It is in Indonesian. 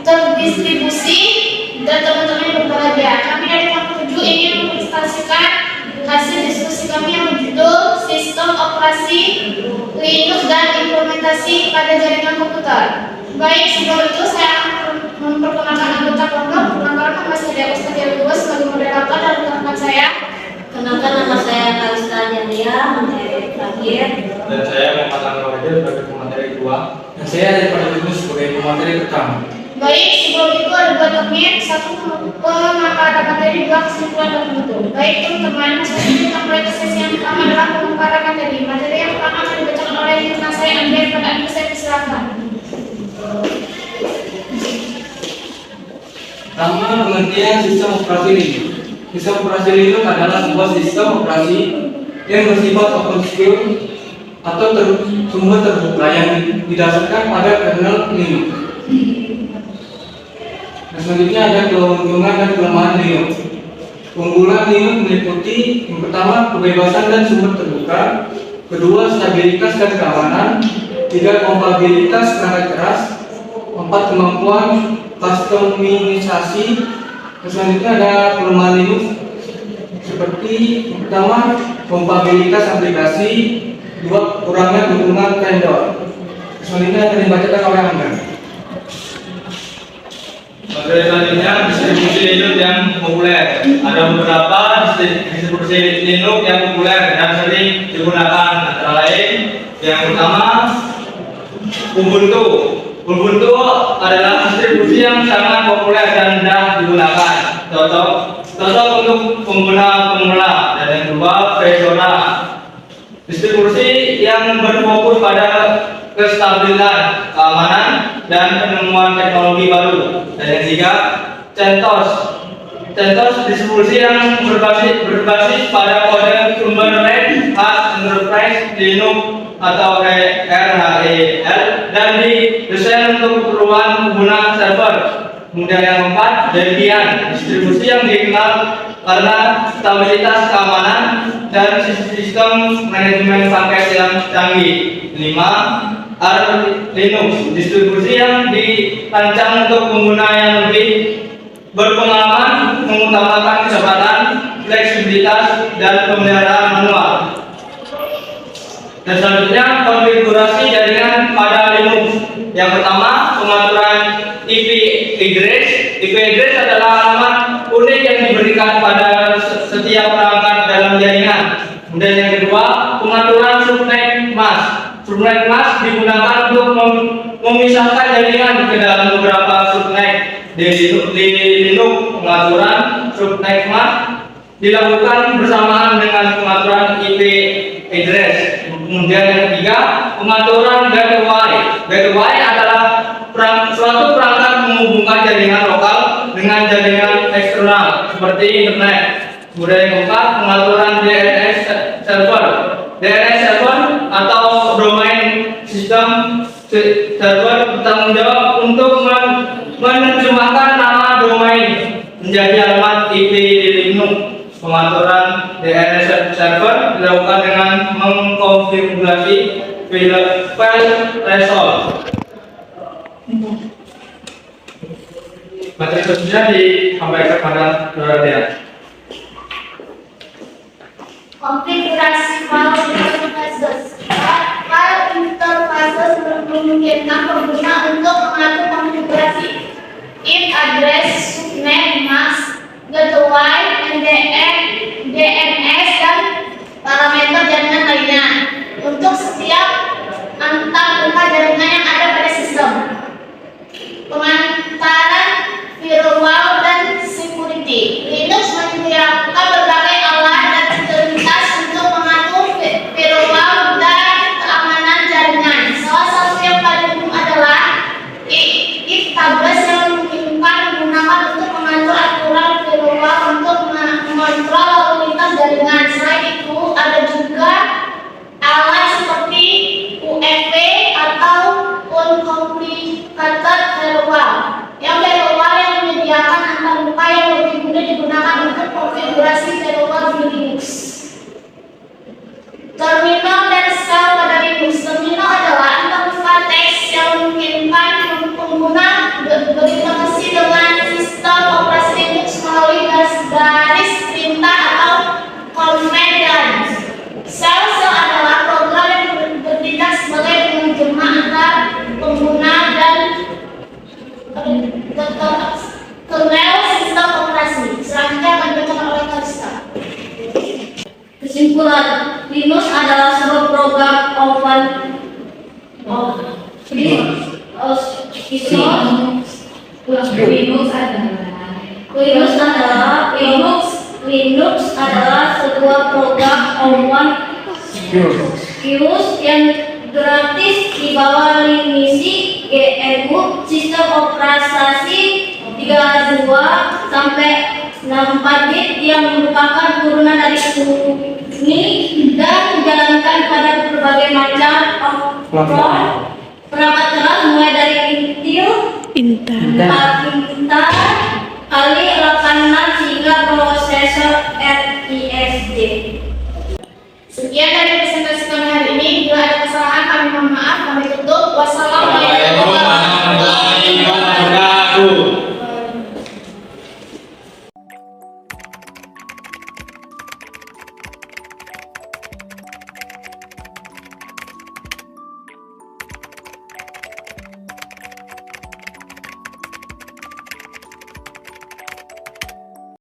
terdistribusi dan teman-teman berbahagia. Kami dari kelompok 7 ingin mempresentasikan hasil diskusi kami yang berjudul Sistem Operasi Linux dan Implementasi pada Jaringan Komputer. Baik, sebelum itu saya akan memperkenalkan anggota kelompok. Perkenalkan nama saya Ustazah Luas sebagai moderator dan rekan saya. Kenalkan, nama saya Kalista Jania, materi terakhir. Dan saya Muhammad Anwar sebagai pemateri kedua. Dan saya daripada Yunus sebagai pemateri pertama. Baik, sebelum itu ada 2 teknik, 1 pemaparan materi, 2 kesimpulan dan penutup. Baik teman-teman, kita mulai ke sesi yang pertama adalah pemaparan materi. Materi yang pertama akan dibacakan oleh rekan saya Andrea. Pada Anda saya persilakan. Pertama, pengertian sistem operasi Linux. Sistem operasi Linux adalah sebuah sistem operasi yang bersifat open source atau sumber terbuka yang didasarkan pada kernel Linux. Nah, selanjutnya ada keuntungan dan kelemahan Linux. Keunggulan Linux meliputi yang pertama kebebasan dan sumber terbuka, kedua stabilitas dan keamanan, tiga kompatibilitas perangkat keras, 4 kemampuan customisasi. Selanjutnya ada kelemahan Linux seperti yang pertama kompatibilitas aplikasi, dua kurangnya dukungan vendor. Selanjutnya akan dibacakan oleh Anda. Materi selanjutnya distribusi Linux yang populer. Ada beberapa distribusi Linux yang populer dan sering digunakan, antara lain yang pertama Ubuntu. Ubuntu adalah distribusi yang sangat populer dan mudah digunakan. Cocok untuk pengguna pemula. Dan yang kedua Fedora. Distribusi yang berfokus pada kestabilan, keamanan, dan penemuan teknologi baru. Dan yang ketiga, CentOS. CentOS distribusi yang berbasis pada kode sumber red khas Enterprise Linux atau RHEL dan didesain untuk keperluan pengguna server. Kemudian yang keempat, Debian. Distribusi yang dikenal karena stabilitas keamanan dan sistem manajemen paket yang canggih. 5. Linux. Distribusi yang dirancang untuk pengguna yang lebih berpengalaman, mengutamakan kecepatan, fleksibilitas, dan pemeliharaan manual. Dan selanjutnya konfigurasi jaringan pada Linux. Yang pertama, pengaturan IP address. IP address adalah alamat unik yang diberikan pada setiap perangkat dalam jaringan. Kemudian yang kedua, pengaturan subnet mask. Subnet mask digunakan untuk memisahkan jaringan ke dalam beberapa subnet. Di Linux, pengaturan subnet mask dilakukan bersamaan dengan pengaturan IP address. Kemudian yang ketiga, pengaturan gateway. Gateway adalah suatu perangkat menghubungkan jaringan lokal dengan jaringan eksternal seperti internet. Kemudian yang keempat, pengaturan DNS server. DNS server atau domain sistem server bertanggung jawab untuk menerjemahkan nama domain menjadi alamat IP di Linux. Pengaturan DNS server dilakukan dengan mengkonfigurasi file resolve. Materi selanjutnya disampaikan pada saudara. Konfigurasi file interfaces. File interfaces memungkinkan pengguna untuk mengatur konfigurasi IP address, subnet mask, gateway, DNS, dan parameter jaringan lainnya untuk setiap antarmuka jaringan yang ada pada sistem. Pengantaran firewall dan security. Linux menyediakan berbagai alat dan utilitas untuk mengatur firewall dan keamanan jaringan. Salah satu yang paling umum adalah Iftabas yang memungkinkan menggunakan untuk mengatur aturan firewall untuk mengontrol lalu lintas jaringan. Selain itu, ada juga alat seperti UEFI atau Uncomplicated Firewall yang menyediakan antarmuka yang lebih mudah digunakan untuk konfigurasi firewall di Linux. Terminal dan shell pada Linux. Terminal adalah antarmuka teks yang memungkinkan program Linux adalah sebuah program Windows yang gratis di bawah Linux GNU, sistem operasi 32 sampai 64 bit yang merupakan turunan dari Uni dan dijalankan pada berbagai macam perangkat keras mulai dari Intel kali 86 hingga prosesor RISC. Sekian dari presentasi kami hari ini. Bila ada kesalahan kami mohon maaf. Kami tutup. Wassalamualaikum warahmatullahi wabarakatuh.